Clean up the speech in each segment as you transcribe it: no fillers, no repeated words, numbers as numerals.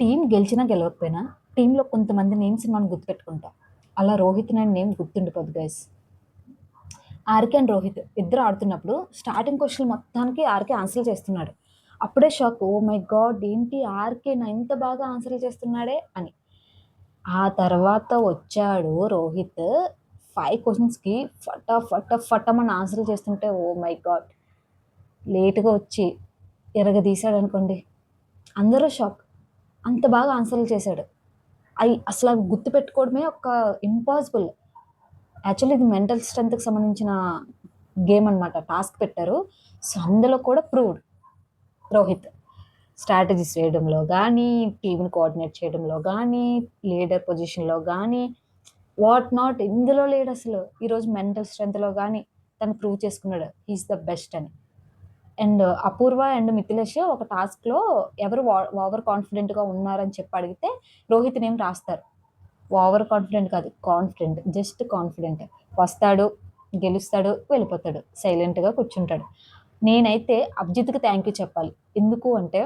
Team గెలిచినా గెలవకపోయినా టీంలో కొంతమంది నేమ్స్ మనం గుర్తుపెట్టుకుంటాం. అలా రోహిత్ అనే నేమ్ గుర్తుండిపోద్ది గైస్. ఆర్కే అండ్ రోహిత్ ఇద్దరు ఆడుతున్నప్పుడు స్టార్టింగ్ క్వశ్చన్ మొత్తానికి ఆర్కే ఆన్సర్ చేస్తున్నాడు. అప్పుడే షాక్, ఓ మై గాడ్ ఏంటి ఆర్కే నా ఇంత బాగా ఆన్సర్ చేస్తున్నాడే అని. ఆ తర్వాత వచ్చాడు రోహిత్ 5 క్వశ్చన్స్కి ఫటామని ఆన్సర్ చేస్తుంటే ఓ మై గాడ్, లేటుగా వచ్చి ఎరగదీశాడు అనుకోండి. అందరూ షాక్, అంత బాగా ఆన్సర్లు చేశాడు. అసలు అవి గుర్తుపెట్టుకోవడమే ఒక ఇంపాసిబుల్. యాక్చువల్లీ ఇది మెంటల్ స్ట్రెంత్కి సంబంధించిన గేమ్ అనమాట, టాస్క్ పెట్టారు. సో అందులో కూడా ప్రూవ్డ్ రోహిత్ స్ట్రాటజీస్ వేయడంలో కానీ, టీంని కోఆర్డినేట్ చేయడంలో కానీ, లీడర్ పొజిషన్లో కానీ, వాట్ నాట్ ఇందులో లేడు అసలు. ఈరోజు మెంటల్ స్ట్రెంత్లో కానీ తను ప్రూవ్ చేసుకున్నాడు హీస్ ద బెస్ట్ అని. అండ్ అపూర్వ అండ్ మిథిలేష్ ఒక టాస్క్లో ఎవరు ఓవర్ కాన్ఫిడెంట్గా ఉన్నారని చెప్పి అడిగితే రోహిత్ నేమ్ రాస్తారు. ఓవర్ కాన్ఫిడెంట్ కాదు, కాన్ఫిడెంట్, జస్ట్ కాన్ఫిడెంట్. వస్తాడు, గెలుస్తాడు, వెళ్ళిపోతాడు, సైలెంట్గా కూర్చుంటాడు. నేనైతే అభిజిత్కి థ్యాంక్ యూ చెప్పాలి. ఎందుకు అంటే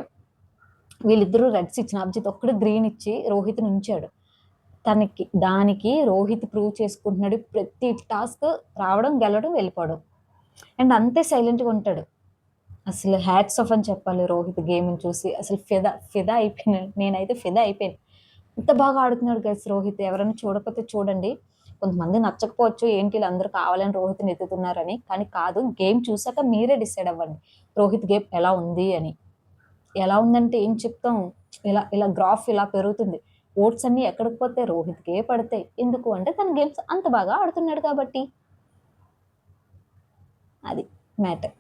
వీళ్ళిద్దరూ రెడ్స్ ఇచ్చిన అభిజిత్ ఒక్కడు గ్రీన్ ఇచ్చి రోహిత్ని ఉంచాడు. దానికి రోహిత్ ప్రూవ్ చేసుకుంటున్నాడు. ప్రతి టాస్క్ రావడం, గెలవడం, వెళ్ళిపోవడం, అండ్ అంతే సైలెంట్గా ఉంటాడు. అసలు హ్యాట్స్ ఆఫ్ అని చెప్పాలి రోహిత్ గేమ్ని చూసి. అసలు ఫిదా అయిపోయినాడు. నేనైతే ఫిదా అయిపోయాను. ఇంత బాగా ఆడుతున్నాడు గైస్ రోహిత్. ఎవరైనా చూడకపోతే చూడండి. కొంతమంది నచ్చకపోవచ్చు, ఏంటి వీళ్ళందరూ కావాలని రోహిత్ని ఎత్తుతున్నారని. కానీ కాదు, గేమ్ చూసాక మీరే డిసైడ్ అవ్వండి రోహిత్ గేమ్ ఎలా ఉంది అని. ఎలా ఉందంటే ఏం చెప్తాం, ఇలా ఇలా గ్రాఫ్ ఇలా పెరుగుతుంది. ఓట్స్ అన్నీ ఎక్కడికి పోతే రోహిత్కే పడతాయి. ఎందుకు అంటే తన గేమ్స్ అంత బాగా ఆడుతున్నాడు కాబట్టి. అది మ్యాటర్.